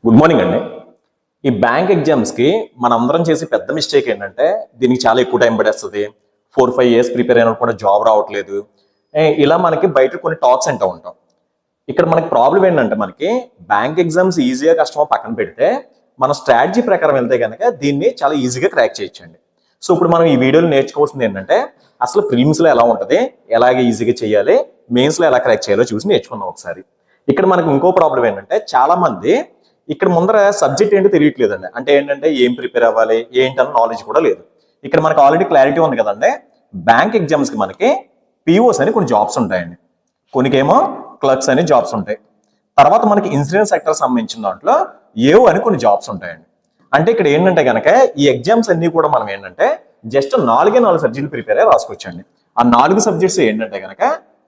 Good morning అండి. ఈ bank ఎగ్జామ్స్కి మనందరం చేసే పెద్ద మిస్టేక్ ఏంటంటే దీనికి చాలా ఎక్కువ టైం పడేస్తుంది. 4-5 years ప్రిపేర్ అయినా కూడా జాబ్ రావట్లేదు. ఇలా మనకి బయట కొన్ని టాక్స్ అంటూ ఉంటాం. ఇక్కడ మనకి ప్రాబ్లం ఏంటంటే మనకి బ్యాంక్ ఎగ్జామ్స్ ఈజీగా కష్టమో పక్కన పెడితే మన స్ట్రాటజీ ప్రకారం వెళ్తే కనుక దీన్ని చాలా ఈజీగా క్రాక్ చేయొచ్చండి. సో ఇప్పుడు మనం ఈ వీడియోలో నేర్చుకోవాల్సింది ఏంటంటే అసలు ప్రిలిమ్స్లో ఎలా ఉంటుంది, ఎలాగే ఈజీగా చేయాలి, మెయిన్స్లో ఎలా క్రాక్ చేయాలో చూసి నేర్చుకుందాం ఒకసారి. ఇక్కడ మనకి ఇంకో ప్రాబ్లం ఏంటంటే చాలా మంది ఇక్కడ ముందర సబ్జెక్ట్ ఏంటో తెలియట్లేదండి. అంటే ఏంటంటే ఏం ప్రిపేర్ అవ్వాలి ఏంటన్న నాలెడ్జ్ కూడా లేదు. ఇక్కడ మనకు ఆల్రెడీ క్లారిటీ ఉంది కదండి. బ్యాంక్ ఎగ్జామ్స్కి మనకి పిఓస్ అని కొన్ని జాబ్స్ ఉంటాయండి, కొన్నికేమో క్లర్క్స్ అని జాబ్స్ ఉంటాయి. తర్వాత మనకి ఇన్సూరెన్స్ సెక్టర్ సంబంధించిన దాంట్లో ఏవో అని కొన్ని జాబ్స్ ఉంటాయండి. అంటే ఇక్కడ ఏంటంటే కనుక ఈ ఎగ్జామ్స్ అన్ని కూడా మనం ఏంటంటే జస్ట్ 4 సబ్జెక్టులు ప్రిపేర్ అయ్యి రాసుకోవచ్చండి. ఆ 4 సబ్జెక్ట్స్ ఏంటంటే కనుక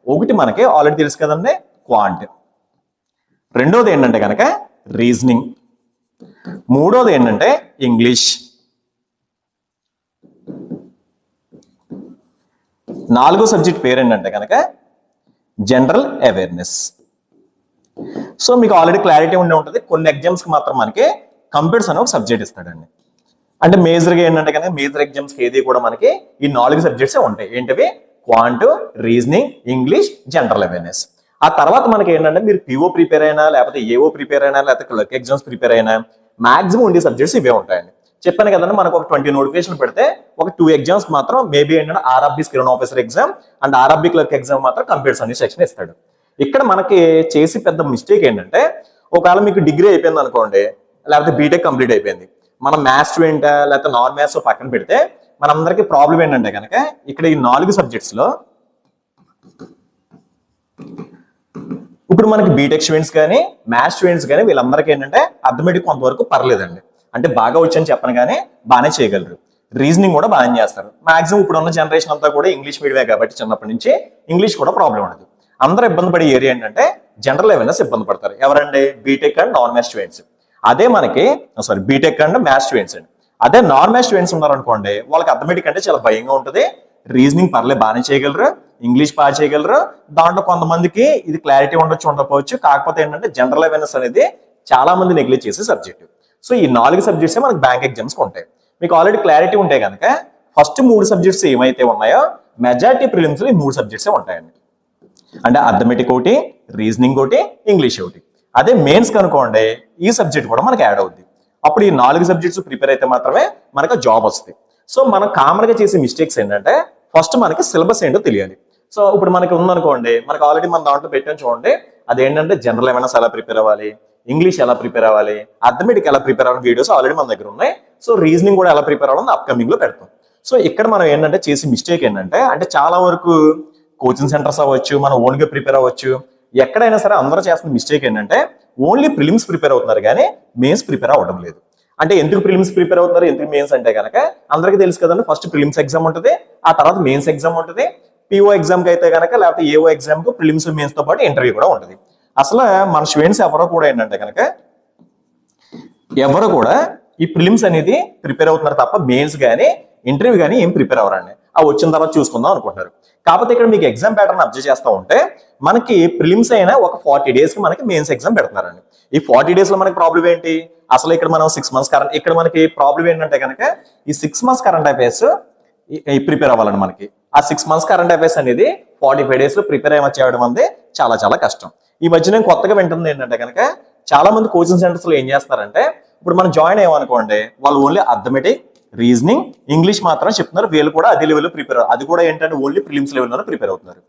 ఒకటి మనకి ఆల్రెడీ తెలుసు కదండి, క్వాంట్. రెండోది ఏంటంటే కనుక రీజనింగ్. మూడోది ఏంటంటే ఇంగ్లీష్. 4వ సబ్జెక్ట్ పేరు ఏంటంటే కనుక జనరల్ అవేర్నెస్. సో మీకు ఆల్రెడీ క్లారిటీ ఉండి ఉంటుంది. కొన్ని ఎగ్జామ్స్కి మాత్రం మనకి కంప్యూటర్స్ అనే ఒక సబ్జెక్ట్ ఇస్తాడండి. అంటే మేజర్గా ఏంటంటే కనుక మేజర్ ఎగ్జామ్స్కి ఏది కూడా మనకి ఈ 4 సబ్జెక్ట్సే ఉంటాయి. ఏంటివి? Quant, reasoning, English, general awareness. ఆ తర్వాత మనకి ఏంటంటే మీరు పిఓ ప్రిపేర్ అయినా లేకపోతే ఏఓ ప్రిపేర్ అయినా లేకపోతే క్లర్క్ ఎగ్జామ్స్ ప్రిపేర్ అయినా మాక్సిమం ఉండే సబ్జెక్ట్స్ ఇవే ఉంటాయండి. చెప్పాను కదండి, మనకు ఒక 20 నోటిఫికేషన్ పెడితే ఒక 2 ఎగ్జామ్స్ మాత్రం మేబీ ఏంటంటే RRB screen officer exam and RRB clerk exam మాత్రం కంప్యూటర్స్ అనే సెక్షన్ ఇస్తాడు. ఇక్కడ మనకి చేసి పెద్ద మిస్టేక్ ఏంటంటే ఒకవేళ మీకు డిగ్రీ అయిపోయింది అనుకోండి, లేకపోతే బీటెక్ కంప్లీట్ అయిపోయింది, మనం మ్యాథ్స్ స్టూడెంట్ లేకపోతే నాన్ మ్యాథ్స్ పక్కన పెడితే మనందరికీ ప్రాబ్లం ఏంటంటే కనుక ఇక్కడ ఈ 4 సబ్జెక్ట్స్ లో ఇప్పుడు మనకి బీటెక్ స్టూడెంట్స్ కానీ మ్యాథ్స్ స్టూడెంట్స్ కానీ వీళ్ళందరికీ ఏంటంటే అర్థమెటిక్ కొంతవరకు పర్లేదండి. అంటే బాగా వచ్చని చెప్పను కానీ బాగానే చేయగలరు. రీజనింగ్ కూడా బాగానే చేస్తారు. మాక్సిమం ఇప్పుడు ఉన్న జనరేషన్ అంతా కూడా ఇంగ్లీష్ మీడియమే కాబట్టి చిన్నప్పటి నుంచి ఇంగ్లీష్ కూడా ప్రాబ్లం ఉండదు. అందరూ ఇబ్బంది పడే ఏరియా ఏంటంటే జనరల్ అవేర్నెస్ ఇబ్బంది పడతారు. ఎవరండి? BTech and non maths students. అదే మనకి బీటెక్ అండ్ మ్యాథ్స్ స్టూడెంట్స్ అండి. అదే నాన్ మ్యాథ్స్ స్టూడెంట్స్ ఉన్నారనుకోండి, వాళ్ళకి అర్థమెటిక్ అంటే చాలా భయంగా ఉంటుంది. రీజనింగ్ పర్లే బాగానే చేయగలరు, ఇంగ్లీష్ బాగా చేయగలరు. దాంట్లో కొంతమందికి ఇది క్లారిటీ ఉండొచ్చు ఉండకపోవచ్చు. కాకపోతే ఏంటంటే జనరల్ అవేర్నెస్ అనేది చాలా మంది నెగ్లెక్ట్ చేసే సబ్జెక్ట్. సో ఈ 4 సబ్జెక్ట్స్ మనకి బ్యాంక్ ఎగ్జామ్స్ ఉంటాయి. మీకు ఆల్రెడీ క్లారిటీ ఉంటే కనుక ఫస్ట్ 3 సబ్జెక్ట్స్ ఏమైతే ఉన్నాయో మెజారిటీ ప్రిలిమ్స్ లో ఈ 3 సబ్జెక్ట్స్ ఉంటాయండి. అంటే అర్థమెటిక్ ఒకటి, రీజనింగ్ ఒకటి, ఇంగ్లీష్ ఒకటి. అదే మెయిన్స్ కనుకోండి ఈ సబ్జెక్ట్ కూడా మనకి యాడ్ అవుద్ది. అప్పుడు ఈ 4 సబ్జెక్ట్స్ ప్రిపేర్ అయితే మాత్రమే మనకు జాబ్ వస్తుంది. సో మనం కామన్ గా చేసే మిస్టేక్స్ ఏంటంటే ఫస్ట్ మనకి సిలబస్ ఏంటో తెలియాలి. సో ఇప్పుడు మనకి ఉందనుకోండి, మనకి ఆల్రెడీ మన దాంట్లో పెట్టాను చూడండి, అదేంటంటే జనరల్ అవేర్నెస్ ఎలా ప్రిపేర్ అవ్వాలి, ఇంగ్లీష్ ఎలా ప్రిపేర్ అవ్వాలి, అర్థమెటిక్ ఎలా ప్రిపేర్ అవ్వాలి వీడియోస్ ఆల్రెడీ మన దగ్గర ఉన్నాయి. సో రీజనింగ్ కూడా ఎలా ప్రిపేర్ అవ్వాలని అప్కమింగ్ లో పెడతాం. సో ఇక్కడ మనం ఏంటంటే చేసే మిస్టేక్ ఏంటంటే అంటే చాలా వరకు కోచింగ్ సెంటర్స్ అవ్వచ్చు, మనం ఓన్ గా ప్రిపేర్ అవ్వచ్చు, ఎక్కడైనా సరే అందరూ చేస్తున్న మిస్టేక్ ఏంటంటే ఓన్లీ ప్రిలిమ్స్ ప్రిపేర్ అవుతున్నారు కానీ మెయిన్స్ ప్రిపేర్ అవ్వడం లేదు. అంటే ఎందుకు ప్రిలిమ్స్ ప్రిపేర్ అవుతున్నారు, ఎందుకు మెయిన్స్ అంటే కనుక అందరికీ తెలుసు కదండి, ఫస్ట్ ప్రిలిమ్స్ ఎగ్జామ్ ఉంటుంది, ఆ తర్వాత మెయిన్స్ ఎగ్జామ్ ఉంటుంది. పిఓ ఎగ్జామ్కి అయితే కనుక లేకపోతే ఏఓ ఎగ్జామ్కి ప్రిలిమ్స్ మెయిన్స్ తో పాటు ఇంటర్వ్యూ కూడా ఉంటుంది. అసలు మన స్టూడెంట్స్ ఎవరో కూడా ఏంటంటే కనుక ఎవరు కూడా ఈ ప్రిలిమ్స్ అనేది ప్రిపేర్ అవుతున్నారు తప్ప మెయిన్స్ కానీ ఇంటర్వ్యూ కానీ ఏం ప్రిపేర్ అవ్వరండి. ఆ వచ్చిన తర్వాత చూసుకుందాం అనుకుంటారు. కాకపోతే ఇక్కడ మీకు ఎగ్జామ్ ప్యాటర్న్ అబ్జర్వ్ చేస్తూ ఉంటే మనకి ప్రిలిమ్స్ అయినా ఒక 40 days కి మనకి మెయిన్స్ ఎగ్జామ్ పెడుతున్నారండి. ఈ 40 days లో మనకి ప్రాబ్లం ఏంటి? అసలు ఇక్కడ మనం 6 months కరెంట్, ఇక్కడ మనకి ప్రాబ్లం ఏంటంటే కనుక ఈ 6 months కరెంట్ అఫైర్స్ ప్రిపేర్ అవ్వాలండి. మనకి ఆ 6 months కరెంట్ అఫైర్స్ అనేది 45 days లో ప్రిపేర్ చేయడం అనేది చాలా చాలా కష్టం. ఈ మధ్య నేను కొత్తగా వింటుంది ఏంటంటే కనుక చాలా మంది కోచింగ్ సెంటర్స్ లో ఏం చేస్తారంటే ఇప్పుడు మనం జాయిన్ అయ్యామనుకోండి, వాళ్ళు ఓన్లీ అర్థమెటిక్, రీజనింగ్, ఇంగ్లీష్ మాత్రం చెప్తున్నారు. వీళ్ళు కూడా అదే లెవెల్లో ప్రిపేర్, అది కూడా ఏంటంటే ఓన్లీ ప్రిలిమ్స్ లెవెల్లో ప్రిపేర్ అవుతున్నారు.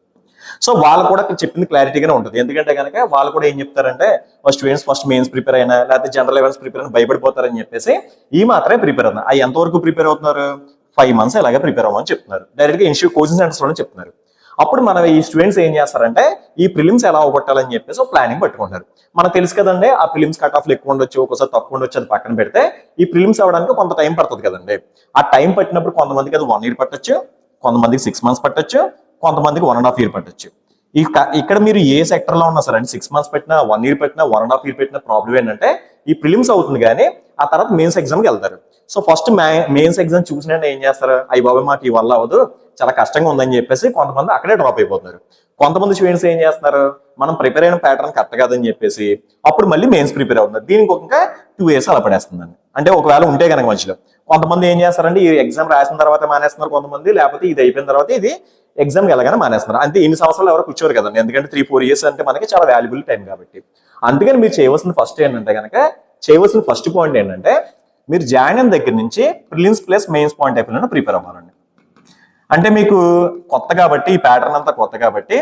సో వాళ్ళు కూడా చెప్పింది క్లారిటీగానే ఉంటుంది. ఎందుకంటే కనుక వాళ్ళు కూడా ఏం చెప్తారంటే స్టూడెంట్స్ ఫస్ట్ మెయిన్స్ ప్రిపేర్ అయినా లేకపోతే జనరల్ అవేర్నెస్ ప్రిపేర్ అయినా భయపడిపోతారని చెప్పేసి ఈ మాత్రమే ప్రిపేర్ అవుతున్నారు. అవి ఎంతవరకు ప్రిపేర్ అవుతున్నారు? 5 months ఇలాగే ప్రిపేర్ అవ్వమని చెప్తున్నారు. డైరెక్ట్ గా ఇన్స్టిట్యూట్ కోచింగ్ సెంటర్స్ లోనే చెప్తున్నారు. అప్పుడు మన ఈ స్టూడెంట్స్ ఏం చేస్తారంటే ఈ ప్రిలిమ్స్ ఎలా అవగొట్టాలని చెప్పేసి ఒక ప్లానింగ్ పట్టుకుంటారు. మనకు తెలుసు కదండి, ఆ ప్రిలిమ్స్ కట్ ఆఫ్లు ఎక్కువ ఉండొచ్చు, ఒకసారి తక్కువ ఉండొచ్చు, అది పక్కన పెడితే ఈ ప్రిలిమ్స్ అవ్వడానికి కొంత టైం పడుతుంది కదండి. ఆ టైం పట్టినప్పుడు కొంతమందికి అది 1 year పట్టొచ్చు, కొంతమందికి 6 months పట్టొచ్చు, కొంతమందికి 1.5 year పట్టొచ్చు. ఇక్కడ మీరు ఏ సెక్టర్ లో ఉన్నా సరే 6 months పెట్టినా, 1 year పెట్టినా, 1.5 year పెట్టినా ప్రాబ్లం ఏంటంటే ఈ ప్రిలిమ్స్ అవుతుంది కానీ ఆ తర్వాత మెయిన్స్ ఎగ్జామ్కి వెళ్తారు. సో ఫస్ట్ మెయిన్స్ ఎగ్జామ్ చూసిన ఏం చేస్తారు, అయ్యి బాబాయ్ మాకు ఈ వల్ల అవ్వదు, చాలా కష్టంగా ఉందని చెప్పేసి కొంతమంది అక్కడే డ్రాప్ అయిపోతున్నారు. కొంతమంది స్టూడెంట్స్ ఏం చేస్తున్నారు, మనం ప్రిపేర్ అయిన ప్యాటర్న్ కరెక్ట్ కాదని చెప్పేసి అప్పుడు మళ్ళీ మెయిన్స్ ప్రిపేర్ అవుతున్నారు. దీనికి ఇంకా 2 years అలా పడేస్తుందండి. అంటే ఒకవేళ ఉంటే కనుక మధ్యలో కొంతమంది ఏం చేస్తారంటే ఈ ఎగ్జామ్ రాసిన తర్వాత మానేస్తున్నారు కొంతమంది, లేకపోతే ఇది అయిపోయిన తర్వాత ఇది ఎగ్జామ్కి వెళ్ళగానే మానేస్తున్నారు. అంతే ఇన్ని సంవత్సరాలు ఎవరు కూర్చోరు కదండి, ఎందుకంటే 3-4 years అంటే మనకి చాలా వాల్యుబుల్ టైం కాబట్టి. అందుకని మీరు చేయవలసిన ఫస్ట్ ఏంటంటే కనుక చేయవలసిన ఫస్ట్ పాయింట్ ఏంటంటే మీరు జాయిన్ అయిన దగ్గర నుంచి prelims plus mains point of వ్యూలో ప్రిపేర్ అవ్వాలండి. అంటే మీకు కొత్త కాబట్టి ఈ ప్యాటర్న్ అంతా కొత్త కాబట్టి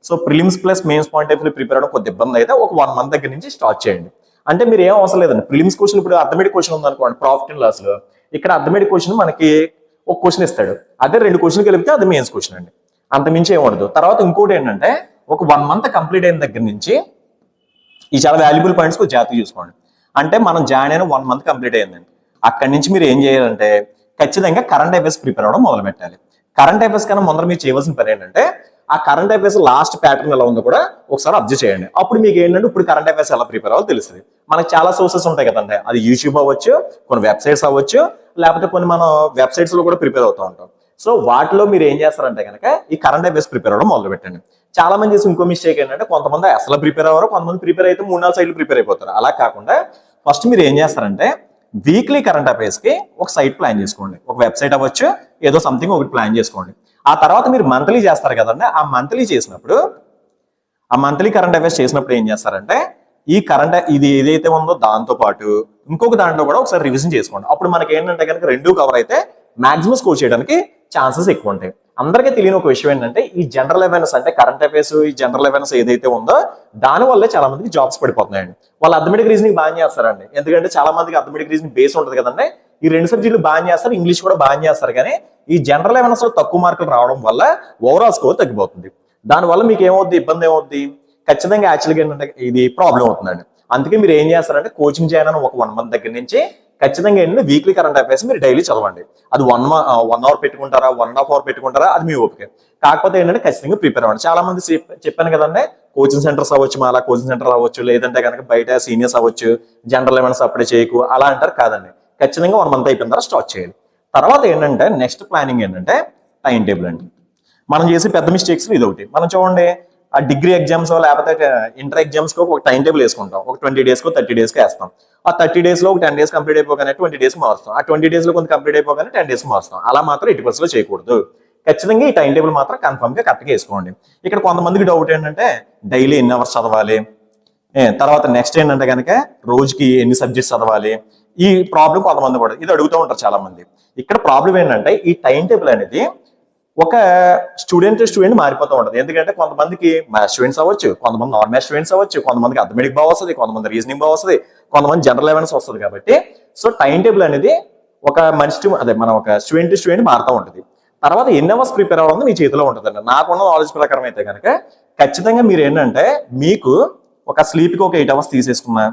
so prelims plus mains point of view prepare అవడం కొద్ది ఇబ్బంది అయితే ఒక 1 month దగ్గర నుంచి స్టార్ట్ చేయండి. అంటే మీరు ఏం అవసరం లేదండి, ప్రిలిమ్స్ క్వశ్చన్ ఇప్పుడు అర్థమెటిక్ క్వశ్చన్ ఉందనుకోండి ప్రాఫిట్ అండ్ లాస్ లో, ఇక్కడ అర్థమెటిక్ క్వశ్చన్ మనకి ఒక క్వశ్చన్ ఇస్తాడు, అదే 2 క్వశ్చన్ కలిపితే అది మెయిన్స్ క్వశ్చన్ అండి, అంతమించి ఏం ఉండదు. తర్వాత ఇంకోటి ఏంటంటే ఒక 1 month కంప్లీట్ అయిన దగ్గర నుంచి ఈ చాలా వాల్యుబుల్ పాయింట్స్ జాగ్రత్త చూసుకోండి. అంటే మనం జాయిన్ అయిన 1 month కంప్లీట్ అయ్యిందండి, అక్కడి నుంచి మీరు ఏం చేయాలంటే ఖచ్చితంగా కరెంట్ అఫైర్స్ ప్రిపేర్ అవ్వడం మొదలు పెట్టాలి. కరెంట్ అఫైర్స్ కన్నా ముందర మీరు చేయవలసిన పని ఏంటంటే ఆ కరెంట్ అఫైర్స్ లాస్ట్ ప్యాటర్న్ ఎలా ఉందో కూడా ఒకసారి అబ్జర్వ్ చేయండి. అప్పుడు మీకు ఏంటంటే ఇప్పుడు కరెంట్ అఫైర్స్ ఎలా ప్రిపేర్ అవ్వాలో తెలుస్తుంది. మనకు చాలా సోర్సెస్ ఉంటాయి కదండి, అది యూట్యూబ్ అవ్వచ్చు, కొన్ని వెబ్సైట్స్ అవ్వచ్చు, లేకపోతే కొన్ని మనం వెబ్సైట్స్ లో కూడా ప్రిపేర్ అవుతూ ఉంటాం. సో వాటిలో మీరు ఏం చేస్తారంటే కనుక ఈ కరెంట్ అఫైర్స్ ప్రిపేర్ అవ్వడం మొదలు పెట్టండి. చాలా మంది చేసి ఇంకో మిస్టేక్ ఏంటంటే కొంతమంది అసలు ప్రిపేర్ అవ్వరు, కొంతమంది ప్రిపేర్ అయితే 3-4 సైడ్లు ప్రిపేర్ అయిపోతారు. అలా కాకుండా ఫస్ట్ మీరు ఏం చేస్తారంటే వీక్లీ కరెంట్ అఫైర్స్ కి ఒక సైట్ ప్లాన్ చేసుకోండి, ఒక వెబ్సైట్ అవ్వచ్చు, ఏదో సంథింగ్ ఒకటి ప్లాన్ చేసుకోండి. ఆ తర్వాత మీరు మంత్లీ చేస్తారు కదండి, ఆ మంత్లీ చేసినప్పుడు ఆ మంత్లీ కరెంట్ అఫైర్స్ చేసినప్పుడు ఏం చేస్తారంటే ఈ కరెంట్ ఇది ఏదైతే ఉందో దాంతో పాటు ఇంకొక దాంట్లో కూడా ఒకసారి రివిజన్ చేసుకోండి. అప్పుడు మనకి ఏంటంటే కనుక 2 కవర్ అయితే మాక్సిమం స్కోర్ చేయడానికి ఛాన్సెస్ ఎక్కువ ఉంటాయి. అందరికీ తెలియని ఒక విషయం ఏంటంటే ఈ జనరల్ అవేర్నెస్ అంటే కరెంట్ అఫైర్స్ ఈ జనరల్ అవేర్నెస్ ఏదైతే ఉందో దాని వల్లే చాలా మందికి జాబ్స్ పడిపోతున్నాయండి. వాళ్ళు అథమెటిక్ రీజనింగ్ బాగా చేస్తారండి, ఎందుకంటే చాలా మందికి అథమెటిక్ రీజనింగ్ బేస్ ఉంటుంది కదండి, ఈ 2 సబ్జెక్టులు బాగా చేస్తారు, ఇంగ్లీష్ కూడా బాగా చేస్తారు. కానీ ఈ జనరల్ అవేర్నెస్ లో తక్కువ మార్కులు రావడం వల్ల ఓవరాల్ స్కోర్ తగ్గిపోతుంది. దానివల్ల మీకు ఏమవుద్ది, ఇబ్బంది ఏమవుద్ది, ఖచ్చితంగా యాక్చువల్గా ఏంటంటే ఇది ప్రాబ్లం అవుతుందండి. అందుకే మీరు ఏం చేస్తారంటే కోచింగ్ జాయిన్ అని ఒక 1 month దగ్గర నుంచి ఖచ్చితంగా ఏంటంటే వీక్లీ కరెంట్ అఫైర్స్ మీరు డైలీ చదవండి. అది 1 hour పెట్టుకుంటారా 1.5 hour పెట్టుకుంటారా అది మీ ఓపిక. కాకపోతే ఏంటంటే ఖచ్చితంగా ప్రిపేర్ అవ్వండి. చాలా మంది చెప్పాను కదండి, కోచింగ్ సెంటర్స్ అవ్వచ్చు, మాలా కోచింగ్ సెంటర్ అవ్వచ్చు, లేదంటే కనుక బయట సీనియర్స్ అవ్వచ్చు, జనరల్ అవేర్నెస్ అప్పుడే చేయకు అలా అంటారు. కాదండి, ఖచ్చితంగా 1 month అయిపోయిన తర్వాత స్టార్ట్ చేయాలి. తర్వాత ఏంటంటే నెక్స్ట్ ప్లానింగ్ ఏంటంటే టైం టేబుల్ అండి. మనం చేసే పెద్ద మిస్టేక్స్ ఇది ఒకటి. మనం చూడండి ఆ డిగ్రీ ఎగ్జామ్స్ లేకపోతే ఇంటర్ ఎగ్జామ్స్ కి ఒక టైం టేబుల్ వేసుకుంటాం, ఒక 20 days 30 days వేస్తాం. ఆ 30 days లో ఒక 10 days కంప్లీట్ అయిపోగానే 20 days మారుస్తాం, ఆ 20 days లో కొంత కంప్లీట్ అయిపోగానే 10 days మారుస్తాం. అలా మాత్రం 80% లో చేయకూడదు. ఖచ్చితంగా ఈ టైం టేబుల్ మాత్రం కన్ఫర్మ్ గా కరెక్ట్గా వేసుకోండి. ఇక్కడ కొంతమందికి డౌట్ ఏంటంటే డైలీ ఎన్ని అవర్స్ చదవాలి, తర్వాత నెక్స్ట్ ఏంటంటే కనుక రోజుకి ఎన్ని సబ్జెక్ట్స్ చదవాలి, ఈ ప్రాబ్లం కొంతమంది కూడా ఇది అడుగుతూ ఉంటారు చాలా మంది. ఇక్కడ ప్రాబ్లం ఏంటంటే ఈ టైం టేబుల్ అనేది ఒక స్టూడెంట్ మారిపోతూ ఉంటుంది. ఎందుకంటే కొంతమందికి మ్యాథ్స్ స్టూడెంట్స్ అవ్వచ్చు, కొంతమంది నాన్ మ్యాథ్స్ స్టూడెంట్స్ అవ్వచ్చు, కొంతమందికి అథమెటిక్ బాగా వస్తుంది, కొంతమంది రీజనింగ్ బాగా వస్తుంది, కొంతమంది జనరల్ అవేర్నెస్ వస్తుంది. కాబట్టి సో టైం టేబుల్ అనేది ఒక మనిషి అదే మన ఒక స్టూడెంట్ మారుతూ ఉంటుంది. తర్వాత ఎన్ని అవర్స్ ప్రిపేర్ అవ్వడం మీ చేతిలో ఉంటుందండి. నాకున్న నాలెడ్జ్ ప్రకారం అయితే కనుక ఖచ్చితంగా మీరు ఏంటంటే మీకు ఒక స్లీప్కి ఒక 8 hours తీసేసుకున్నా,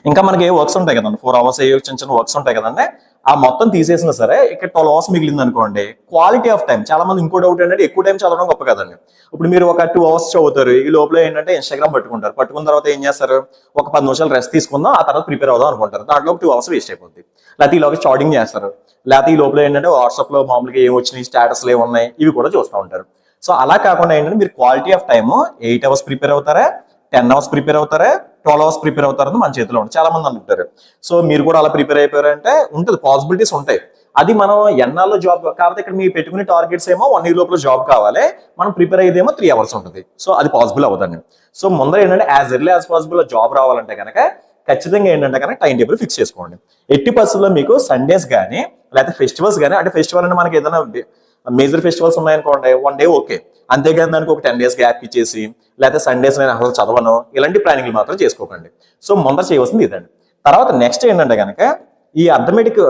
ఇంకా మనకి ఏ వర్క్స్ ఉంటాయి కదండి 4 hours ఏ చిన్న చిన్న వర్క్స్ ఉంటాయి కదండి, ఆ మొత్తం తీసేసినా సరే ఇక్కడ 12 hours మిగిలింది అనుకోండి. క్వాలిటీ ఆఫ్ టైం చాలా మంది ఇంకో డౌట్ ఏంటంటే ఎక్కువ టైం చదవడం గొప్ప కదండి. ఇప్పుడు మీరు ఒక 2 hours చదువుతారు, ఈ లోపల ఏంటంటే ఇన్స్టాగ్రామ్ పట్టుకున్న తర్వాత ఏం చేస్తారు, ఒక 10 నిమిషాలు రెస్ట్ తీసుకుందాం ఆ తర్వాత ప్రిపేర్ అవుదాం అనుకుంటారు, దాంట్లో 2 hours వేస్ట్ అయిపోద్ది. లేకపోతే ఈ లోపల చాటింగ్ చేస్తారు, లేకపోతే ఈ లోపల ఏంటంటే వాట్సాప్ లో మామూలుగా ఏం వచ్చినాయి స్టేటస్లు ఏమున్నాయి ఇవి కూడా చూస్తూ ఉంటారు. సో అలా కాకుండా ఏంటంటే మీరు quality of time 8 hours prepare అవుతారా, 10 hours ప్రిపేర్ అవుతారా, 12 hours ప్రిపేర్ అవుతారని మన చేతిలో ఉంటుంది. చాలా మంది అనుకుంటారు. సో మీరు కూడా అలా ప్రిపేర్ అయిపోయారంటే ఉంటుంది, పాసిబిలిటీస్ ఉంటాయి. అది మనం ఎన్నాల్లో జాబ్ కాబట్టి ఇక్కడ మీరు పెట్టుకునే టార్గెట్స్ ఏమో 1 year లోపల జాబ్ కావాలి, మనం ప్రిపేర్ అయ్యేదేమో 3 hours ఉంటుంది. సో అది పాసిబుల్ అవ్వదండి. సో ముందర ఏంటంటే as early as possible job రావాలంటే కనుక ఖచ్చితంగా ఏంటంటే కనుక టైం టేబుల్ ఫిక్స్ చేసుకోండి. 80% మీకు సండేస్ కానీ లేకపోతే ఫెస్టివల్స్ కానీ, అంటే ఫెస్టివల్ అంటే మనకి ఏదైనా మేజర్ ఫెస్టివల్స్ ఉన్నాయనుకోండి 1 day ఓకే, అంతేగాని దానికి ఒక 10 days గ్యాప్ ఇచ్చేసి లేకపోతే సండేస్ నేను అసలు చదవను ఇలాంటి ప్లానింగ్లు మాత్రం చేసుకోకండి. సో ముందర చేయవలసింది ఇదండి. తర్వాత నెక్స్ట్ ఏంటంటే కనుక ఈ అర్థమెటిక్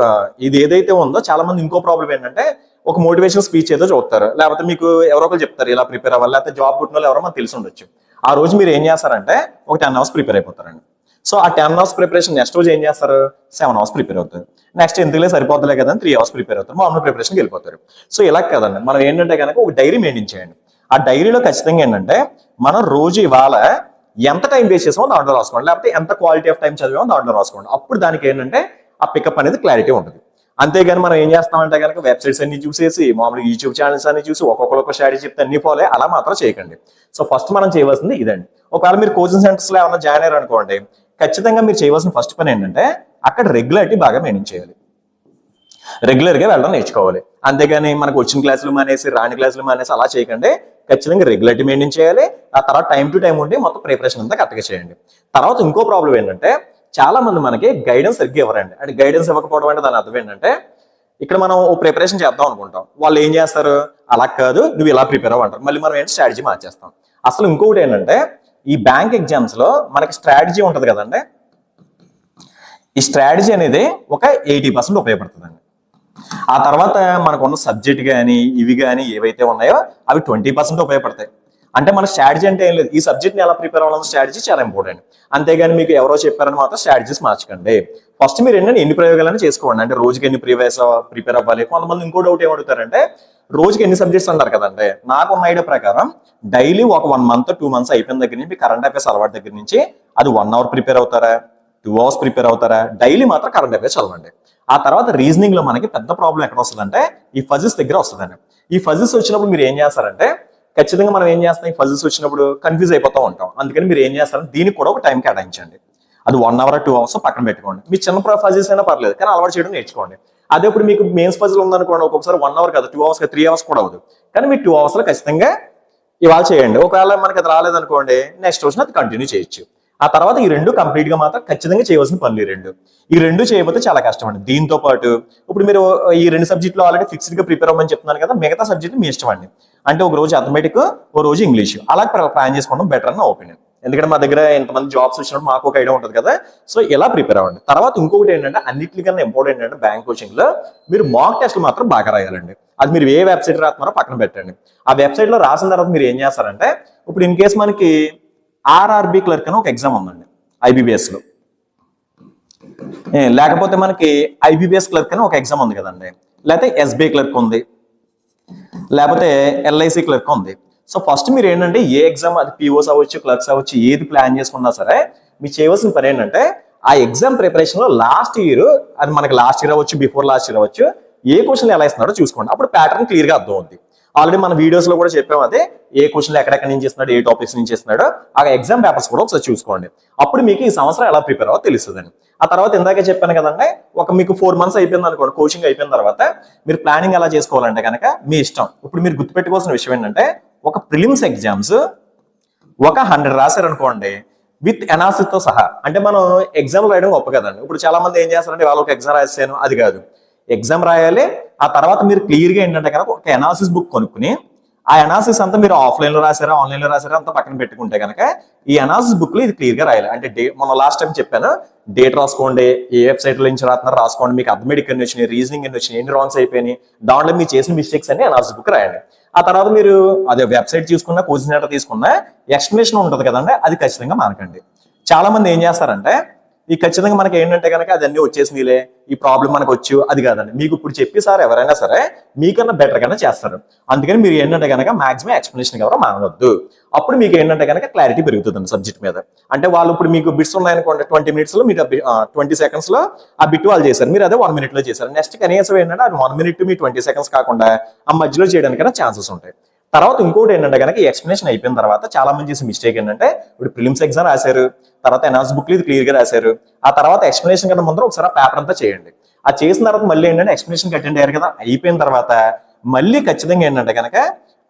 ఇది ఏదైతే ఉందో చాలా మంది ఇంకో ప్రాబ్లం ఏంటంటే ఒక మోటివేషన్ స్పీచ్ ఏదో చూస్తారు, లేకపోతే మీకు ఎవరో ఒకరు చెప్తారు ఇలా ప్రిపేర్ అవ్వాలి, లేకపోతే జాబ్ పుట్టిన వాళ్ళు ఎవరో మనకు తెలిసి ఉండొచ్చు. ఆ రోజు మీరు ఏం చేస్తారంటే ఒక 10 hours ప్రిపేర్ అయిపోతారండి. సో ఆ 10 hours ప్రిపరేషన్ నెక్స్ట్ రోజు ఏం చేస్తారు 7 hours ప్రిపేర్ అవుతారు. నెక్స్ట్ ఎందుకులే సరిపోతలే కదా 3 hours ప్రిపేర్ అవుతారు, మామూలు ప్రిపరేషన్కి వెళ్ళిపోతారు. సో ఇలా కదండి మనం ఏంటంటే కనుక ఒక డైరీ మెయింటైన్ చేయండి. ఆ డైరీలో ఖచ్చితంగా ఏంటంటే మనం రోజు ఇవాళ ఎంత టైం వేస్ట్ చేసామో దాంట్లో రాసుకోండి, లేకపోతే ఎంత క్వాలిటీ ఆఫ్ టైం చదివామో దాంట్లో రాసుకోండి. అప్పుడు దానికి ఏంటంటే ఆ పికప్ అనేది క్లారిటీ ఉంటుంది. అంతేగాని మనం ఏం చేస్తామంటే కనుక వెబ్సైట్స్ అన్ని చూసేసి మామూలుగా యూట్యూబ్ ఛానల్స్ అన్ని చూసి ఒక్కొక్కరు ఒక స్ట్రాటజీ చెప్తే అన్ని ఫాలో అలా మాత్రం చేయకండి. సో ఫస్ట్ మనం చేయవలసింది ఇదండి. ఒకవేళ మీరు కోచింగ్ సెంటర్స్ లో ఏమైనా జాయిన్ అయ్యారు అనుకోండి, ఖచ్చితంగా మీరు చేయవలసిన ఫస్ట్ పని ఏంటంటే అక్కడ రెగ్యులారిటీ బాగా మెయింటైన్ చేయాలి, రెగ్యులర్ గా వెళ్ళడం నేర్చుకోవాలి. అంతేగాని మనకు వచ్చిన క్లాసులు మానేసి రాని క్లాసులు మానేసి అలా చేయకండి. ఖచ్చితంగా రెగ్యులారిటీ మెయింటైన్ చేయాలి. ఆ తర్వాత టైం టు టైం ఉండి మొత్తం ప్రిపరేషన్ అంతా కరెక్ట్గా చేయండి. తర్వాత ఇంకో ప్రాబ్లం ఏంటంటే చాలా మంది మనకి గైడెన్స్ సరిగ్గా ఇవ్వరండి. అంటే గైడెన్స్ ఇవ్వకపోవడం అంటే దాని అర్థం ఏంటంటే ఇక్కడ మనం ప్రిపరేషన్ చేద్దాం అనుకుంటాం, వాళ్ళు ఏం చేస్తారు, అలా కాదు నువ్వు ఇలా ప్రిపేర్ అవ్వంటారు, మళ్ళీ మనం ఏంటి స్ట్రాటజీ మార్చేస్తాం. అసలు ఇంకొకటి ఏంటంటే ఈ బ్యాంక్ ఎగ్జామ్స్ లో మనకి స్ట్రాటజీ ఉంటుంది కదండి, ఈ స్ట్రాటజీ అనేది ఒక 80% ఉపయోగపడుతుందండి. ఆ తర్వాత మనకున్న సబ్జెక్ట్ కానీ ఇవి కానీ ఏవైతే ఉన్నాయో అవి 20% ఉపయోగపడతాయి. అంటే మన స్ట్రాటజీ అంటే ఏం లేదు, ఈ సబ్జెక్ట్ని ఎలా ప్రిపేర్ అవ్వాలన్న స్ట్రాటజీ చాలా ఇంపార్టెంట్. అంతేగాని మీకు ఎవరో చెప్పారని మాత్రం స్ట్రాటజీస్ మార్చకండి. ఫస్ట్ మీరు ఎన్ని ప్రయోగాలని చేసుకోండి, అంటే రోజుకి ఎన్ని ప్రిపేర్ అవ్వాలి. కొంతమంది ఇంకో డౌట్ ఏమడుగుతారంటే రోజుకి ఎన్ని సబ్జెక్ట్స్ అంటారు కదండి. నాకున్న ఐడియా ప్రకారం డైలీ ఒక 1 month 2 months అయిపోయిన దగ్గర నుంచి కరెంట్ అఫైర్స్ అలవాటు దగ్గర నుంచి అది 1 hour ప్రిపేర్ అవుతారా, 2 hours ప్రిపేర్ అవుతారా, డైలీ మాత్రం కరెంట్ అఫైర్స్ చదవండి. ఆ తర్వాత రీజనింగ్ లో మనకి పెద్ద ప్రాబ్లం ఎక్కడ వస్తుందంటే ఈ ఫజిల్స్ దగ్గర వస్తుందండి. ఈ ఫజిల్స్ వచ్చినప్పుడు మీరు ఏం చేస్తారంటే ఖచ్చితంగా మనం ఏం చేస్తాం, ఈ ఫజిల్స్ వచ్చినప్పుడు కన్ఫ్యూజ్ అయిపోతూ ఉంటాం. అందుకని మీరు ఏం చేస్తారంటే దీనికి కూడా ఒక టైం కేటాయించండి. అది 1 hour 2 hours పక్కన పెట్టుకోండి. మీ చిన్న ఫజిల్స్ అయినా పర్లేదు, కానీ అలవాటు చేయడం నేర్చుకోండి. అదే ఇప్పుడు మీకు మెయిన్స్ ఫజిల్ ఉందనుకోండి, ఒక్కొక్కసారి 1 hour కదా, 2 hours కదా, 3 hours కూడా అవ్వదు. కానీ మీరు 2 hours లో ఖచ్చితంగా ఇవాళ చేయండి. ఒకవేళ మనకి అది రాలేదనుకోండి నెక్స్ట్ రోజున అది కంటిన్యూ చేయొచ్చు. ఆ తర్వాత ఈ 2 కంప్లీట్ గా మాత్రం ఖచ్చితంగా చేయవలసిన పనులు ఈ రెండు చేయకపోతే చాలా కష్టం అండి. దీంతో పాటు ఇప్పుడు మీరు ఈ 2 సబ్జెక్టులు ఆల్రెడీ ఫిక్స్డ్ గా ప్రిపేర్ అవ్వమని చెప్తున్నాను కదా, మిగతా సబ్జెక్ట్ మీ ఇష్టం అండి. అంటే ఒక రోజు అథమెటిక్, ఒక రోజు ఇంగ్లీష్, అలా ప్లాన్ చేసుకోవడం బెటర్ అని నా ఒపీనియన్. ఎందుకంటే మా దగ్గర ఎంతమంది జాబ్స్ వచ్చినప్పుడు మాకు ఒక ఐడియా ఉంటుంది కదా, సో ఇలా ప్రిపేర్ అవ్వండి. తర్వాత ఇంకొకటి ఏంటంటే అన్నిటికన్నా ఇంపార్టెంట్ ఏంటంటే బ్యాంక్ కోచింగ్ లో మీరు మాక్ టెస్ట్లు మాత్రం బాగా రాయాలండి. అది మీరు ఏ వెబ్సైట్ రాస్తున్నారో పక్కన పెట్టండి. ఆ వెబ్సైట్ లో రాసిన తర్వాత మీరు ఏం చేస్తారంటే ఇప్పుడు ఇన్ కేసు మనకి ఆర్ఆర్బి క్లర్క్ అని ఒక ఎగ్జామ్ ఉందండి ఐబీబీఎస్ లో, లేకపోతే మనకి ఐబీబీఎస్ క్లర్క్ అని ఒక ఎగ్జామ్ ఉంది కదండి, లేకపోతే ఎస్బీఐ క్లర్క్ ఉంది, లేకపోతే ఎల్ఐసి క్లర్క్ ఉంది. సో ఫస్ట్ మీరు ఏంటంటే ఏ ఎగ్జామ్, అది పిఓస్ అవ్వచ్చు, క్లర్క్స్ అవ్వచ్చు, ఏది ప్లాన్ చేసుకున్నా సరే మీరు చేయవలసిన పని ఏంటంటే ఆ ఎగ్జామ్ ప్రిపరేషన్ లో లాస్ట్ ఇయర్, అది మనకి లాస్ట్ ఇయర్ అవ్వచ్చు, బిఫోర్ లాస్ట్ ఇయర్ అవ్వచ్చు, ఏ క్వశ్చన్లు ఎలా ఇస్తున్నాడో చూసుకోండి. అప్పుడు ప్యాటర్న్ క్లియర్ గా అర్థం అవుతుంది. ఆల్రెడీ మన వీడియోస్ లో కూడా చెప్పాము అదే, ఏ క్వశ్చన్లు ఎక్కడెక్కడ నుంచి ఇస్తున్నాడు, ఏ టాపిక్స్ నుంచి ఇస్తున్నాడో ఆ ఎగ్జామ్ పేపర్స్ కూడా ఒకసారి చూసుకోండి. అప్పుడు మీకు ఈ సంవత్సరం ఎలా ప్రిపేర్ అవ్వో తెలుస్తుందండి. ఆ తర్వాత ఇందాకే చెప్పాను కదండి, ఒక మీకు 4 months అయిపోయింది అనుకోండి, కోచింగ్ అయిపోయిన తర్వాత మీరు ప్లానింగ్ ఎలా చేసుకోవాలంటే కనుక మీ ఇష్టం. ఇప్పుడు మీరు గుర్తుపెట్టుకోవాల్సిన విషయం ఏంటంటే ఒక ప్రిలిమ్స్ ఎగ్జామ్స్ ఒక 100 రాశారు అనుకోండి విత్ అనాలిసిస్ తో సహా. అంటే మనం ఎగ్జామ్ రాయడం గొప్ప కదండి. ఇప్పుడు చాలా మంది ఏం చేస్తారంటే వాళ్ళు ఒక ఎగ్జామ్ రాసాను, అది కాదు, ఎగ్జామ్ రాయాలి. ఆ తర్వాత మీరు క్లియర్ గా ఏంటంటే కనుక ఒక అనాలిసిస్ బుక్ కొనుక్కుని ఆ అనాలిసిస్ అంతా మీరు ఆఫ్లైన్ లో రాసారా, ఆన్లైన్ లో రాసారా అంతా పక్కన పెట్టుకుంటే కనుక ఈ అనాలిసిస్ బుక్ లో ఇది క్లియర్ గా రాయాలి. అంటే మన లాస్ట్ టైం చెప్పాను, డేట్ రాసుకోండి, ఏ వెబ్సైట్ లో నుంచి రాస్తున్నారో రాసుకోండి, మీకు అథమెటిక్ ఎన్ని వచ్చినాయి, రీజనింగ్ ఎన్ని వచ్చినాయి, ఎన్ని రాంగ్స్ అయిపోయినాయి, దాంట్లో మీరు చేసిన మిస్టేక్స్ అన్ని అనాలిసిస్ బుక్ రాయండి. ఆ తర్వాత మీరు అదే వెబ్సైట్ తీసుకున్నా, కోచింగ్ సెంటర్ తీసుకున్నా ఎక్స్ప్లెనేషన్ ఉంటుంది కదండి, అది ఖచ్చితంగా మానకండి. చాలా మంది ఏం చేస్తారంటే ఈ ఖచ్చితంగా మనకి ఏంటంటే కనుక అదన్నీ వచ్చేసినాయిలే, ఈ ప్రాబ్లం మనకు వచ్చు, అది కాదండి. మీకు ఇప్పుడు చెప్పి సార్ ఎవరైనా సరే మీకన్నా బెటర్ గానే చేస్తారు. అందుకని మీరు ఏంటంటే కనుక మాక్సిమం ఎక్స్ప్లెనేషన్ ఎవరో మానవద్దు. అప్పుడు మీకు ఏంటంటే కనుక క్లారిటీ పెరుగుతుంది సబ్జెక్ట్ మీద. అంటే వాళ్ళు ఇప్పుడు మీకు బిట్స్ ఉన్నాయనుకోండి 20 minutes లో, మీరు 20 seconds లో ఆ బిట్ వాళ్ళు చేశారు, మీరు అదే 1 minute లో చేశారు. నెక్స్ట్ కనీసం ఏంటంటే అది 1 minute మీ 20 seconds కాకుండా ఆ మధ్యలో చేయడానికైనా ఛాన్సెస్ ఉంటాయి. తర్వాత ఇంకోటి ఏంటంటే కనుక ఈ ఎక్స్ప్లెనేషన్ అయిపోయిన తర్వాత చాలా మంది చేసే మిస్టేక్ ఏంటంటే ఇప్పుడు ప్రిలిమ్స్ ఎగ్జామ్ రాశారు, తర్వాత అనాలిసిస్ బుక్ ఇది క్లియర్ గా రాశారు, ఆ తర్వాత ఎక్స్ప్లెనేషన్ కన్నా ముందర ఒకసారి ఆ పేపర్ అంతా చేయండి. ఆ చేసిన తర్వాత మళ్ళీ ఏంటంటే ఎక్స్ప్లెనేషన్ అటెండ్ అయ్యారు కదా, అయిపోయిన తర్వాత మళ్ళీ ఖచ్చితంగా ఏంటంటే కనుక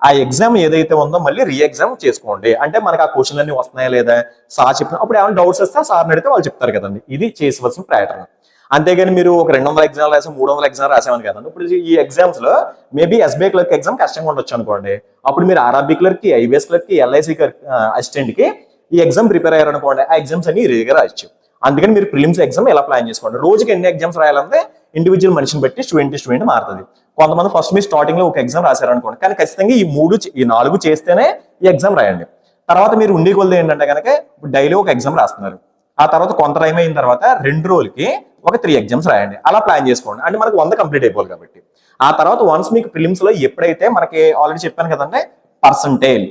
ఆ ఎగ్జామ్ ఏదైతే ఉందో మళ్ళీ రీ ఎగ్జామ్ చేసుకోండి. అంటే మనకి ఆ క్వశ్చన్లు అన్ని వస్తున్నాయా లేదా సార్ చెప్పిన, అప్పుడు ఏమైనా డౌట్స్ వస్తే సార్ని అడిగితే వాళ్ళు చెప్తారు కదండి. ఇది చేసవలసిన ప్యాటర్న్. అంతేగాని మీరు ఒక 200 ఎగ్జామ్ రాసాం, 300 ఎగ్జామ్ రాసామని కదండి. ఇప్పుడు ఈ ఎగ్జామ్స్ లో మేబీ ఎస్బీఐ క్లర్క్ ఎగ్జామ్ కష్టంగా ఉండొచ్చు అనుకోండి, అప్పుడు మీరు ఆర్ఆర్బీ క్లర్క్ కి, ఐబీఎస్ క్లర్క్ కి, ఎల్ఐసి అసిస్టెంట్ కి ఈ ఎగ్జామ్ ప్రిపేర్ అయ్యారు అనుకోండి, ఆ ఎగ్జామ్స్ అన్ని ఈజీగా రాయొచ్చు. అందుకని మీరు ప్రిలిమ్స్ ఎగ్జామ్ ఎలా ప్లాన్ చేసుకోండి. రోజుకి ఎన్ని ఎగ్జామ్స్ రాయాలంటే ఇండివిజువల్ మనిషిని బట్టి స్టూడెంట్ మారుతుంది. కొంతమంది ఫస్ట్ మీరు స్టార్టింగ్ లో ఒక ఎగ్జామ్ రాశారు అనుకోండి, కానీ ఖచ్చితంగా ఈ 4 చేస్తేనే ఈ ఎగ్జామ్ రాయండి. తర్వాత మీరు ఉండే కొలది ఏంటంటే కనుక డైలీ ఒక ఎగ్జామ్ రాస్తున్నారు, ఆ తర్వాత కొంత టైం అయిన తర్వాత 2 రోజులకి ఒక 3 ఎగ్జామ్స్ రాయండి. అలా ప్లాన్ చేసుకోండి. అంటే మనకు 100 కంప్లీట్ అయిపోవాలి కాబట్టి. ఆ తర్వాత వన్స్ మీకు ప్రిలిమ్స్ లో ఎప్పుడైతే మనకి ఆల్రెడీ చెప్పాను కదండి పర్సంటైల్,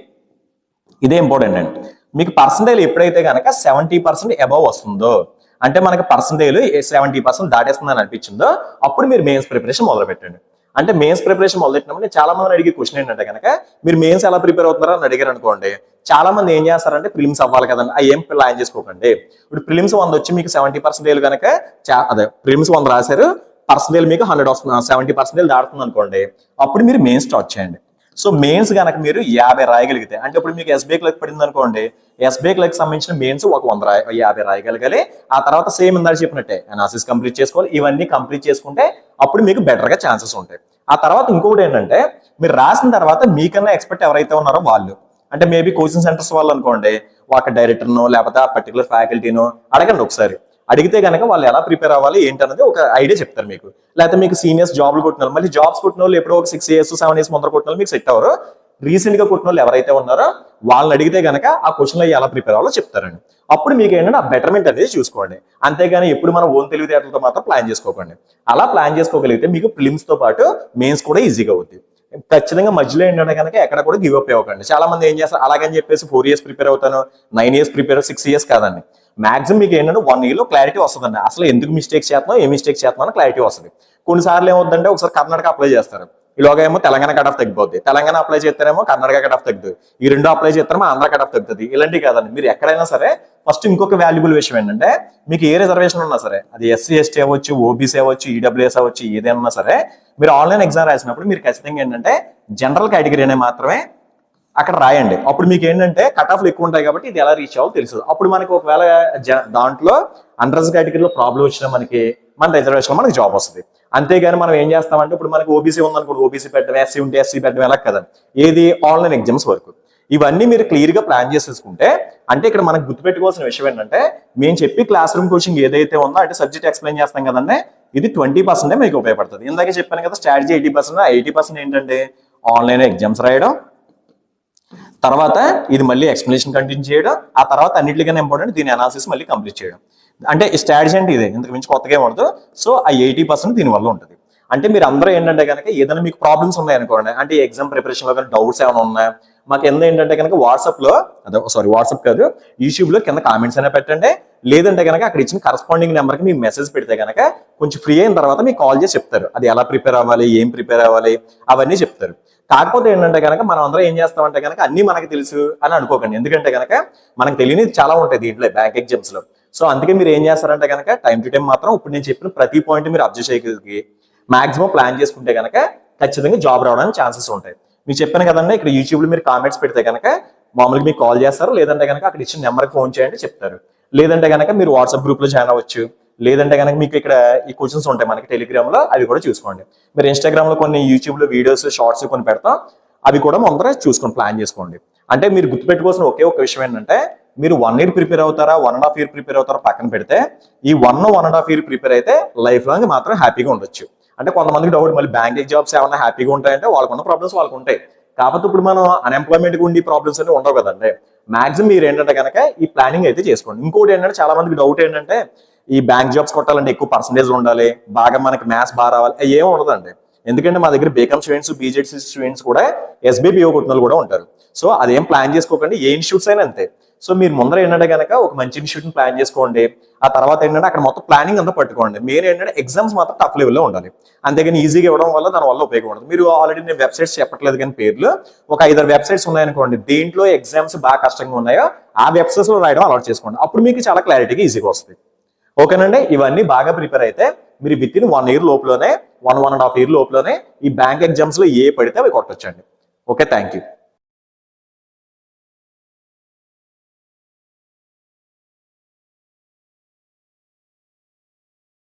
ఇదే ఇంపార్టెంట్ అండి. మీకు పర్సంటేజ్ ఎప్పుడైతే కనుక 70% అబవ్ వస్తుందో, అంటే మనకి పర్సంటేజ్ 70% దాటేస్తుందని అనిపించిందో, అప్పుడు మీరు మెయిన్స్ ప్రిపరేషన్ మొదలు పెట్టండి. అంటే మెయిన్స్ ప్రిపరేషన్ మొదలెట్టినప్పుడు నేను చాలా మంది అడిగే క్వశ్చన్ ఏంటంటే కనుక, మీరు మెయిన్స్ ఎలా ప్రిపేర్ అవుతున్నారో అని అడిగారు అనుకోండి, చాలా మంది ఏం చేస్తారంటే ప్రిలిమ్స్ అవ్వాలి కదండి, అవి ఏం ప్లాన్ చేసుకోకండి. ఇప్పుడు ప్రిలిమ్స్ 100 వచ్చి మీకు 70% కనుక అదే ప్రిలిమ్స్ 100 రాశారు, పర్సంటేజ్ మీకు 100 వస్తుంది, 70% దాడుతుంది అనుకోండి, అప్పుడు మీరు మెయిన్స్ స్టార్ట్ చేయండి. సో మెయిన్స్ కనుక మీరు 50 రాయగలిగితే, అంటే ఇప్పుడు మీకు ఎస్బీఐ క్లర్క్ పడింది అనుకోండి, ఎస్బీఐ క్లర్క్ సంబంధించిన మెయిన్స్ ఒక 50 రాయగలగాలి. ఆ తర్వాత సేమ్ ఇందాక చెప్పినట్టే అనాలిసిస్ కంప్లీట్ చేసుకోవాలి. ఇవన్నీ కంప్లీట్ చేసుకుంటే అప్పుడు మీకు బెటర్ గా ఛాన్సెస్ ఉంటాయి. ఆ తర్వాత ఇంకొకటి ఏంటంటే, మీరు రాసిన తర్వాత మీకన్నా ఎక్స్పర్ట్ ఎవరైతే ఉన్నారో వాళ్ళు, అంటే మేబీ కోచింగ్ సెంటర్స్ వాళ్ళు అనుకోండి, ఒక డైరెక్టర్నో లేకపోతే ఆ పర్టికులర్ ఫ్యాకల్టీనో అడగండి ఒకసారి. అడిగితే కనుక వాళ్ళు ఎలా ప్రిపేర్ అవ్వాలి ఏంటనేది ఒక ఐడియా చెప్తారు మీకు. లేకపోతే మీకు సీనియర్స్ జాబ్లు కొట్టిన మళ్ళీ జాబ్స్ కొట్టిన వాళ్ళు ఎప్పుడో ఒక 6 years 7 years ముందర కొట్టిన మీకు సెట్ అవ్వరు. రీసెంట్ గా కొట్టిన వాళ్ళు ఎవరైతే ఉన్నారో వాళ్ళని అడిగితే కనుక ఆ క్వశ్చన్లో ఎలా ప్రిపేర్ అవ్వాలో చెప్తారండి. అప్పుడు మీకు ఏంటంటే ఆ బెటర్మెంట్ అనేది చూసుకోండి. అంతేగాని ఎప్పుడు మనం ఓన్ తెలివితేటలతో మాత్రం ప్లాన్ చేసుకోకండి. అలా ప్లాన్ చేసుకోగలిగితే మీకు ప్రిలిమ్స్ తో పాటు మెయిన్స్ కూడా ఈజీగా అవుతుంది. ఖచ్చితంగా మధ్యలో ఏంటంటే కనుక ఎక్కడ కూడా గివ్ అప్ అవ్వకండి. చాలా మంది ఏం చేస్తారు, అలాగని చెప్పేసి 4 years ప్రిపేర్ అవుతాను, 9 years ప్రిపేర్ 6 years కాదండి. మాక్సిమం మీకు ఏంటంటే 1 year లో క్లారిటీ వస్తుందండి. అసలు ఎందుకు మిస్టేక్స్ చేస్తున్నాం, ఏ మిస్టేక్స్ చేస్తున్నాం అని క్లారిటీ వస్తుంది. కొన్నిసార్లు ఏమవుతుందంటే ఒకసారి కర్ణాటక అప్లై చేస్తారు, ఇలాగ ఏమో తెలంగాణ కట్ ఆఫ్ తగ్గిపోద్ది, తెలంగాణ అప్లై చేస్తారేమో కర్ణాటక కట్ ఆఫ్ తగ్గుతుంది, ఈ రెండు అప్లై చేస్తారేమో ఆంధ్ర కట్ ఆఫ్ తగ్గుతుంది. ఇలాంటివి కాదండి. మీరు ఎక్కడైనా సరే ఫస్ట్ ఇంకొక వాల్యుబుల్ విషయం ఏంటంటే, మీకు ఏ రిజర్వేషన్ ఉన్నా సరే, అది ఎస్సీ ఎస్టీ అవ్వచ్చు, ఓబీసీ అవ్వచ్చు, ఈడబ్ల్యూఎస్ అవ్వచ్చు, ఏదైనా సరే మీరు ఆన్లైన్ ఎగ్జామ్ రాసినప్పుడు మీరు ఖచ్చితంగా ఏంటంటే జనరల్ కేటగిరీ అనే మాత్రమే అక్కడ రాయండి. అప్పుడు మీకు ఏంటంటే కట్ ఆఫ్లు ఎక్కువ ఉంటాయి కాబట్టి ఇది ఎలా రీచ్ అవ్వాలో తెలుసు. అప్పుడు మనకి ఒకవేళ దాంట్లో అండర్స్ కేటగిరీలో ప్రాబ్లం వచ్చినా మనకి మన రిజర్వేషన్ మనకి జాబ్ వస్తుంది. అంతేగాని మనం ఏం చేస్తామంటే, ఇప్పుడు మనకి ఓబీసీ ఉందనుకోండి, ఓబీసీ పెట్టడం, ఎస్సీ ఉంటే ఎస్సీ పెట్టడం ఎలా కదా, ఏది ఆన్లైన్ ఎగ్జామ్స్ వరకు. ఇవన్నీ మీరు క్లియర్ గా ప్లాన్ చేసేసుకుంటే, అంటే ఇక్కడ మనకు గుర్తుపెట్టుకోవాల్సిన విషయం ఏంటంటే, మేము చెప్పి క్లాస్ రూమ్ కోచింగ్ ఏదైతే ఉందో అంటే సబ్జెక్ట్ ఎక్స్ప్లెయిన్ చేస్తాం కదండి, ఇది 20% మీకు ఉపయోగపడుతుంది. ఇందాకే చెప్పాను కదా, స్ట్రాటజీ 80%, 80% ఏంటంటే ఆన్లైన్ ఎగ్జామ్స్ రాయడం, తర్వాత ఇది మళ్ళీ ఎక్స్ప్లెనేషన్ కంటిన్యూ చేయడం, ఆ తర్వాత అన్నిటికన్నా ఇంపార్టెంట్ దీని అనాలిసిస్ మళ్ళీ కంప్లీట్ చేయడం. అంటే ఈ స్ట్రాటజీ అంటే ఇదే, ఇంతకు మించి కొత్తగా ఉండదు. సో ఆ 80% దీని వల్ల ఉంటుంది. అంటే మీరు అందరూ ఏంటంటే కనుక ఏదైనా మీకు ప్రాబ్లమ్స్ ఉన్నాయనుకోండి, అంటే ఎగ్జామ్ ప్రిపరేషన్ లో కానీ డౌట్స్ ఏమైనా ఉన్నాయా, మాకు కింద ఏంటంటే కనుక వాట్సాప్ కాదు, యూట్యూబ్ లో కింద కామెంట్స్ అయినా పెట్టండి. లేదంటే కనుక అక్కడ ఇచ్చిన కరస్పాండింగ్ నెంబర్ కి మీకు మెసేజ్ పెడితే కనుక కొంచెం ఫ్రీ అయిన తర్వాత మీకు కాల్ చేసి చెప్తారు అది ఎలా ప్రిపేర్ అవ్వాలి, ఏం ప్రిపేర్ అవ్వాలి, అవన్నీ చెప్తారు. కాకపోతే ఏంటంటే కనుక మనం అందరం ఏం చేస్తామంటే కనుక అన్ని మనకి తెలుసు అని అనుకోకండి. ఎందుకంటే కనుక మనకు తెలియనిది చాలా ఉంటాయి దీంట్లో బ్యాంక్ ఎగ్జామ్స్ లో. సో అందుకే మీరు ఏం చేస్తారంటే కనుక టైం టు టైం మాత్రం ఇప్పుడు నేను చెప్పిన ప్రతి పాయింట్ మీరు అబ్జర్వ్ చేయగలిగి మాక్సిమం ప్లాన్ చేసుకుంటే కనుక ఖచ్చితంగా జాబ్ రావడానికి ఛాన్సెస్ ఉంటాయి. మీకు చెప్పాను కదండి, ఇక్కడ యూట్యూబ్ లో మీరు కామెంట్స్ పెడితే కనుక మామూలుగా మీకు కాల్ చేస్తారు, లేదంటే కనుక అక్కడ ఇచ్చిన నెంబర్కి ఫోన్ చేయండి చెప్తారు. లేదంటే కనుక మీరు వాట్సాప్ గ్రూప్ లో జాయిన్ అవ్వచ్చు. లేదంటే కనుక మీకు ఇక్కడ ఈ క్వశ్చన్స్ ఉంటాయి మనకి టెలిగ్రామ్ లో, అవి కూడా చూసుకోండి. మీరు ఇన్స్టాగ్రామ్ లో కొన్ని, యూట్యూబ్ లో వీడియోస్ షార్ట్స్ కొన్ని పెడతాం, అవి కూడా ముందర చూసుకొని ప్లాన్ చేసుకోండి. అంటే మీరు గుర్తుపెట్టుకోవాల్సిన ఒకే ఒక విషయం ఏంటంటే, మీరు 1 year ప్రిపేర్ అవుతారా, 1.5 year ప్రిపేర్ అవుతారా పక్కన పెడితే, ఈ 1.5 year ప్రిపేర్ అయితే లైఫ్ లాంగ్ మాత్రం హ్యాపీగా ఉండొచ్చు. అంటే కొంతమందికి డౌట్, మళ్ళీ బ్యాంక్ జాబ్స్ ఏమైనా హ్యాపీగా ఉంటాయంటే వాళ్ళకున్న ప్రాబ్లమ్స్ వాళ్ళకు ఉంటాయి. కాకపోతే ఇప్పుడు మనం అన్ఎంప్లాయ్మెంట్ ఉండి ప్రాబ్లమ్స్ అన్ని ఉండవు కదండి. మాక్సిమం మీరు ఏంటంటే కనుక ఈ ప్లానింగ్ అయితే చేసుకోండి. ఇంకోటి ఏంటంటే చాలా మందికి డౌట్ ఏంటంటే, ఈ బ్యాంక్ జాబ్స్ కొట్టాలంటే ఎక్కువ పర్సంటేజ్ ఉండాలి, బాగా మనకి మ్యాథ్స్ బాగా రావాలి, ఏం ఉండదండి. ఎందుకంటే మా దగ్గర బీకామ్ స్టూడెంట్స్, బీజెడ్సీ స్టూడెంట్స్ కూడా ఎస్బీపీఓ కొట్టిన వాళ్ళు కూడా ఉంటారు. సో అదేం ప్లాన్ చేసుకోకండి, ఏ ఇన్స్టిట్యూట్స్ అయినా అంతే. సో మీరు ముందర ఏంటంటే కనుక ఒక మంచి ఇన్స్టిట్యూట్ ప్లాన్ చేసుకోండి. ఆ తర్వాత ఏంటంటే అక్కడ మొత్తం ప్లానింగ్ అంతా పట్టుకోండి. మెయిన్ ఏంటంటే ఎగ్జామ్స్ మాత్రం టఫ్ లెవెల్లో ఉండాలి. అంతేగాని ఈజీగా ఇవ్వడం వల్ల దాని వల్ల ఉపయోగం ఉండదు. మీరు ఆల్రెడీ నేను వెబ్సైట్స్ చెప్పట్లేదు కానీ పేర్లు ఒక 5-6 వెబ్సైట్స్ ఉన్నాయనుకోండి, దేంట్లో ఎగ్జామ్స్ బాగా కష్టంగా ఉన్నాయో ఆ వెబ్సైట్స్ లో రాయడం అలవాటు చేసుకోండి. అప్పుడు మీకు చాలా క్లారిటీగా ఈజీగా వస్తుంది. ఓకేనండి. ఇవన్నీ బాగా ప్రిపేర్ అయితే మీరు విత్ ఇన్ 1 year లోపలనే, 1.5 year లోపలనే ఈ బ్యాంక్ ఎగ్జామ్స్ లో ఏ పడితే అవి కొట్టొచ్చండి. Okay, thank you.